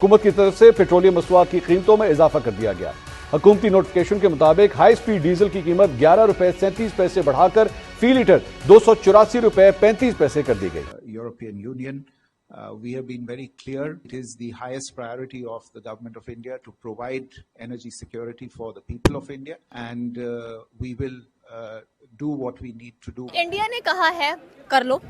हुकूमत की तरफ से पेट्रोलियम मसनूआत की कीमतों में इजाफा कर दिया गया। हुकूमती नोटिफिकेशन के मुताबिक हाई स्पीड डीजल की कीमत 11 रुपए 37 पैसे बढ़ाकर फी लीटर 284 रुपए 35 पैसे कर दी गई। European union we have been very clear. It is the highest priority of the government of India to provide energy security for the people of India, and we will do what we need to do. India ने कहा है कर लो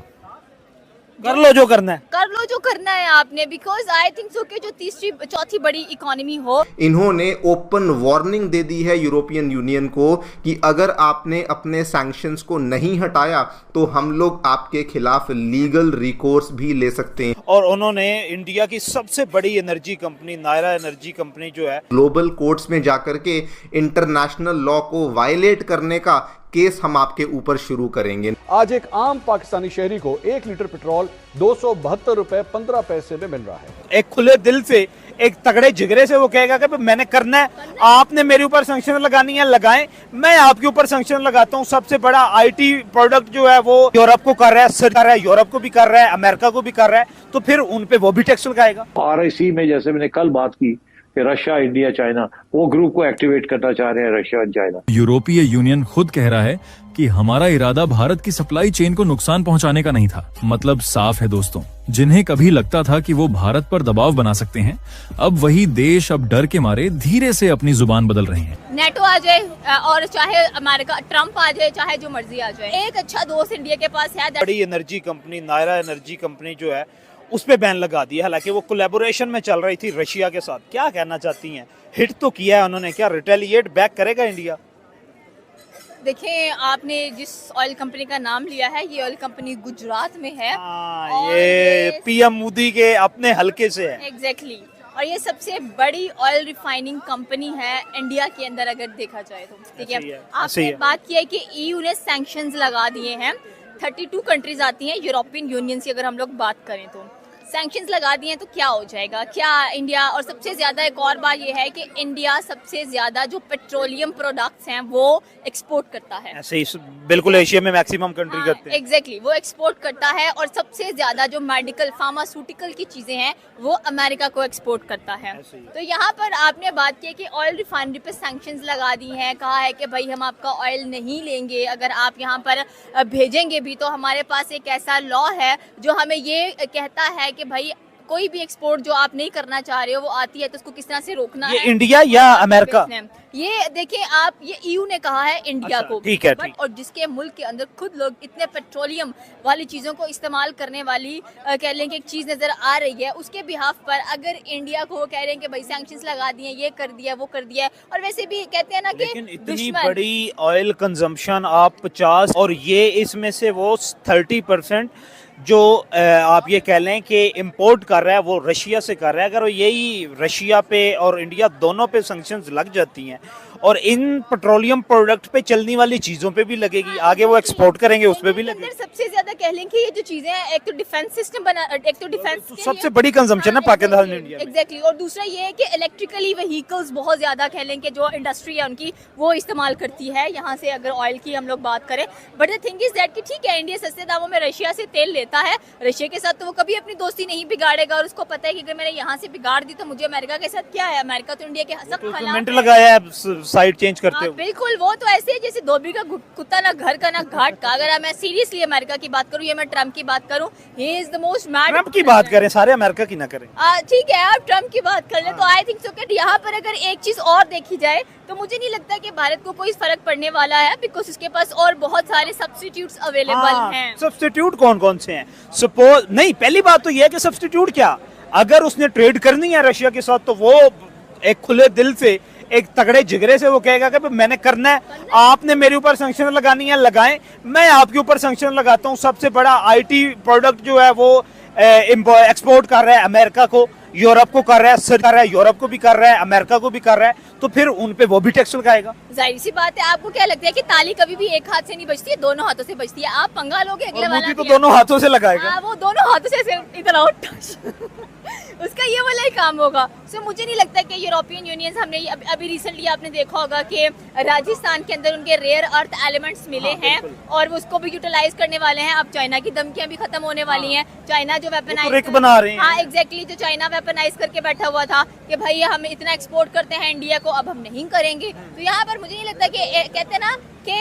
जो करना है, कर लो जो करना है आपने, बिकॉज आई थिंक सो कि जो तीसरी चौथी बड़ी इकोनॉमी हो। इन्होंने ओपन वार्निंग दे दी है यूरोपियन यूनियन को कि अगर आपने अपने सैंक्शंस को नहीं हटाया तो हम लोग आपके खिलाफ लीगल रिकोर्स भी ले सकते हैं। और उन्होंने इंडिया की सबसे बड़ी energy company Nayara energy company जो है, ग्लोबल कोर्ट्स में जाकर के इंटरनेशनल लॉ को वायलेट करने का केस हम आपके ऊपर शुरू करेंगे। आज एक आम पाकिस्तानी शहरी को 1 लीटर पेट्रोल 272 रुपए 15 पैसे में मिल रहा है। एक खुले दिल से, एक तगड़े जिगरे से वो कहेगा कि मैंने करना है, आपने मेरे ऊपर सैंक्शन लगानी है लगाएं, मैं आपके ऊपर सैंक्शन लगाता हूं। सबसे बड़ा आईटी प्रोडक्ट जो है वो यूरोप को कर रहा है, यूरोप को भी कर रहा है, अमेरिका को भी कर रहा है, तो फिर उन पे वो भी टैक्स लगाएगा। RIC में जैसे मैंने कल बात की कि रशिया, इंडिया, चाइना, वो ग्रुप को एक्टिवेट करना चाह रहे हैं, रशिया और चाइना। यूरोपीय यूनियन खुद कह रहा है कि हमारा इरादा भारत की सप्लाई चेन को नुकसान पहुंचाने का नहीं था। मतलब साफ है दोस्तों, जिन्हें कभी लगता था कि वो भारत पर दबाव बना सकते हैं, अब वही देश अब डर के मारे धीरे से अपनी जुबान बदल रहे हैं। नेटो आ जाए और चाहे अमेरिका ट्रम्प आ जाए, चाहे जो मर्जी आ जाए, एक अच्छा दोस्त इंडिया के पास है। बड़ी energy company Nayara energy company जो है उस पे बैन लगा दिया, हालांकि वो कोलैबोरेशन में चल रही थी रशिया के साथ। क्या कहना चाहती हैं? हिट तो किया है उन्होंने, क्या रिटेलिएट बैक करेगा इंडिया? देखिए, आपने जिस ऑयल कंपनी का नाम लिया है, ये ऑयल कंपनी गुजरात में है। ये PM मोदी के अपने हलके से है। एग्जैक्टली। और ये सबसे बड़ी ऑयल रिफाइनिंग कंपनी है इंडिया के अंदर अगर देखा जाए तो। ठीक है, आपने बात की है कि EU ने सैंक्शंस लगा दिए हैं। 32 कंट्रीज आती हैं यूरोपियन यूनियन से, अगर हम लोग बात करें तो सैंक्शंस लगा दिए हैं तो क्या हो जाएगा, क्या इंडिया। और सबसे ज्यादा एक और बात ये है कि इंडिया सबसे ज्यादा जो पेट्रोलियम प्रोडक्ट्स हैं वो एक्सपोर्ट करता है। ऐसे ही बिल्कुल एशिया में मैक्सिमम कंट्री करते हैं। एग्जैक्टली, वो एक्सपोर्ट करता है। और सबसे ज्यादा जो मेडिकल फार्मास्यूटिकल की चीजें हैं वो अमेरिका को एक्सपोर्ट करता है। तो यहाँ पर आपने बात की कि ऑयल रिफाइनरी पे सैंक्शंस लगा दी हैं, कहा है कि भाई हम आपका ऑयल नहीं लेंगे, अगर आप यहाँ पर भेजेंगे भी तो हमारे पास एक ऐसा लॉ है जो हमें ये कहता है कि भाई कोई भी एक्सपोर्ट जो आप नहीं करना चाह रहे हो वो आती है तो उसको किस तरह से रोकना है। इंडिया या अमेरिका? ये देखिए आप, ये EU ने कहा है इंडिया को। ठीक है, और जिसके मुल्क के अंदर खुद लोग इतने पेट्रोलियम वाली चीजों को इस्तेमाल करने वाली कह लें कि एक चीज नजर आ रही है, उसके बिहाफ पर अगर इंडिया को कह रहे हैं कि भाई सैंक्शंस लगा दिए, ये कर दिया, वो कर दिया। और वैसे भी कहते हैं ना कि इतनी बड़ी ऑयल कंजम्पशन आप 50 और ये इसमें से वो 30% जो आप ये कह लें कि इंपोर्ट कर रहा है वो रशिया से कर रहा है। अगर यही रशिया पे और इंडिया दोनों पे सैंक्शंस लग जाती हैं और इन पेट्रोलियम प्रोडक्ट पे चलने वाली चीजों पे भी लगेगी, आगे वो एक्सपोर्ट करेंगे उस पे भी लगेगी। सबसे ज्यादा कह लें कि ये जो चीजें हैं, एक तो डिफेंस सिस्टम बना, एक तो डिफेंस सबसे बड़ी कंजम्पशन है पाकिस्तान इंडिया में। एग्जैक्टली। और दूसरा ये है कि इलेक्ट्रिकली व्हीकल्स बहुत ज्यादा कह लें कि जो इंडस्ट्री है उनकी वो इस्तेमाल करती है यहाँ से, अगर ऑयल की हम लोग बात करें। But the thing is that कि ठीक है, इंडिया सस्ते दामों में रशिया से तेल लेता है, रशिया के साथ तो वो कभी अपनी दोस्ती नहीं बिगाड़ेगा। और उसको पता है कि अगर मैंने यहाँ से बिगाड़ दी तो मुझे अमेरिका के साथ क्या है, अमेरिका तो इंडिया के सख्त खिलाफ लगाया है साइड चेंज करते हुए। बिल्कुल, वो तो ऐसे है जैसे धोबी का कुत्ता, ना घर का ना घाट का। अगर मैं सीरियसली अमेरिका की बात करूँ या मैं ट्रम्प की बात करूँ, he is the most mad. Trump की बात करें, सारे अमेरिका की ना करें। ठीक है, आप ट्रम्प की बात कर ले तो आई थिंक सो कि यहाँ पर अगर एक चीज और देखी जाए तो मुझे नहीं लगता कि भारत को कोई फर्क पड़ने वाला है, बिकॉज उसके पास और बहुत सारे सब्स्टिट्यूट्स अवेलेबल हैं। सब्स्टिट्यूट कौन कौन से हैं? सपोज नहीं, पहली बात तो यह है कि सब्स्टिट्यूट क्या, अगर उसने ट्रेड करनी है रशिया के साथ तो वो एक खुले दिल से, एक तगड़े जिगरे से वो कहेगा कि मैंने करना है, आपने मेरे ऊपर सैंक्शन लगानी है लगाएं, मैं आपके ऊपर सैंक्शन लगाता हूं। सबसे बड़ा IT प्रोडक्ट जो है वो एक्सपोर्ट कर रहा है अमेरिका को, यूरोप को कर रहा है, यूरोप को भी कर रहा है, अमेरिका को भी कर रहा है, तो फिर उन पे वो भी टैक्स लगाएगा। जाहिर सी बात है। आपको क्या लगता है कि ताली कभी भी एक हाथ से नहीं बजती है, दोनों हाथों से बजती है। आप पंगा लोगे, अगले वाला तो दोनों हाथों से लगाएगा। वो दोनों हाथों से इधर आओ उसका ये वाला ही काम होगा। सो मुझे नहीं लगता कि यूरोपियन यूनियन, हमने अभी रिसेंटली आपने देखा होगा कि राजस्थान के अंदर उनके रेयर अर्थ एलिमेंट्स मिले हैं और वो उसको भी यूटिलाइज करने वाले हैं। अब चाइना की धमकियां भी खत्म होने वाली हैं। चाइना जो वेपनाइज बना रहे हैं, हाँ एग्जैक्टली, जो चाइना वेपनाइज करके बैठा हुआ था कि भाई हम इतना एक्सपोर्ट करते हैं इंडिया को, अब हम नहीं करेंगे। तो यहाँ पर मुझे नहीं लगता कि कहते हैं ना कि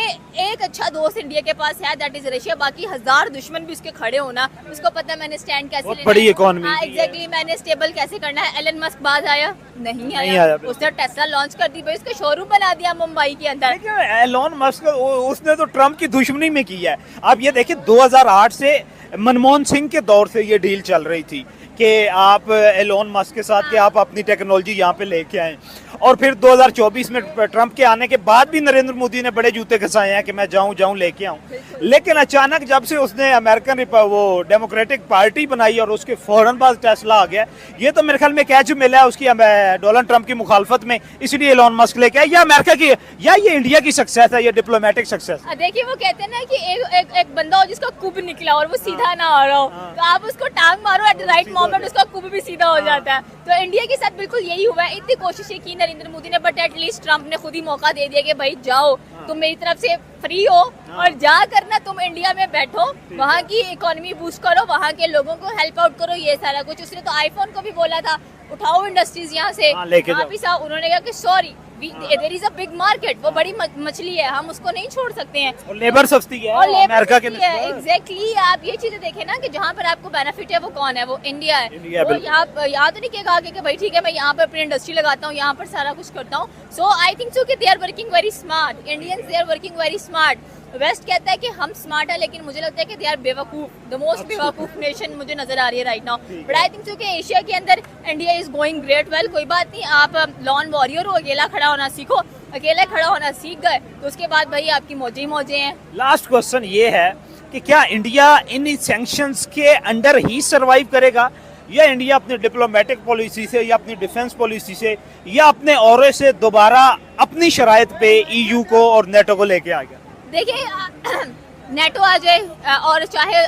एक अच्छा दोस्त इंडिया के पास है, दैट इज रशिया। बाकी 1000 दुश्मन भी उसके खड़े होना, उसको पता है मैंने स्टैंड कैसे लेना है। बड़ी इकोनॉमी, हाँ एग्जैक्टली, मैंने स्टेबल कैसे करना है। एलन मस्क बाद आया नहीं आया, उसने टेस्ला लॉन्च कर दी भाई, उसका शोरूम बना दिया मुंबई के अंदर। एलन मस्क उसने तो ट्रम्प की दुश्मनी में किया है। आप ये देखिए 2008 से मनमोहन सिंह के दौर से ये डील चल रही थी कि आप एलोन मस्क के साथ कि आप अपनी टेक्नोलॉजी यहाँ पे लेके आए, और फिर 2024 में ट्रंप के आने के बाद भी नरेंद्र मोदी ने बड़े जूते घसाए हैं कि मैं जाऊं लेके आऊं। लेकिन अचानक जब से उसने अमेरिकन वो डेमोक्रेटिक पार्टी बनाई और उसके फौरन बाद टेस्ला आ गया, ये तो मेरे ख्याल में कैच मिला है उसकी डोनाल्ड ट्रंप की मुखालफत में, इसलिए एलोन मस्क लेके आया। या अमेरिका की या ये इंडिया की सक्सेस है, ये डिप्लोमेटिक सक्सेस। देखिए वो कहते हैं ना कि एक बंदा हो जिसका कुब निकला और वो सीधा ना आ रहा हो, तो आप उसको टांग मारो एट द राइट मोमेंट, उसका कुब भी सीधा हो जाता है। तो इंडिया के साथ बिल्कुल यही हुआ है। इतनी कोशिशें की नरेंद्र मोदी ने, बट एटलीस्ट ट्रंप ने खुद ही मौका दे दिया कि भाई जाओ, तुम मेरी तरफ से फ्री हो और जा करना तुम इंडिया में बैठो, वहाँ की इकोनॉमी बूस्ट करो, वहाँ के लोगों को हेल्प आउट करो, ये सारा कुछ। उसने तो आईफोन को भी बोला था उठाओ इंडस्ट्रीज यहाँ से, वापिस आओ। उन्होंने कहा कि sorry there is a big market, वो बड़ी मछली है, हम उसको नहीं छोड़ सकते हैं। और लेबर सस्ती है और अमेरिका के लिए। एग्जैक्टली, आप ये चीजें देखें ना कि जहाँ पर आपको बेनिफिट है वो कौन है, वो इंडिया है। वो यहाँ तो नहीं कहेगा कि भाई ठीक है मैं यहाँ पर अपनी इंडस्ट्री लगाता हूँ, यहाँ पर सारा कुछ करता हूँ। सो आई थिंक सो कि they are working very smart, Indians they are working very smart. West कहता है कि हम स्मार्ट है, लेकिन मुझे लगता है कि दे आर बेवकूफ, द मोस्ट बेवकूफ नेशन मुझे नजर आ रही है right now. But I think so कि एशिया के अंदर India is going great well. कोई बात नहीं, आप लॉन वॉरियर हो, अकेला खड़ा होना सीखो, अकेले खड़ा होना सीख गए तो उसके बाद भाई आपकी मौजे ही मौजे हैं। लास्ट क्वेश्चन ये है कि क्या इंडिया इन सैंक्शंस के अंडर ही सरवाइव करेगा, या इंडिया अपनी डिप्लोमेटिक पॉलिसी से या अपनी डिफेंस पॉलिसी से या अपने औरे से दोबारा अपनी शराइत पे EU को और नेटो को लेके आ गया? देखिए नेटो आ जाए और चाहे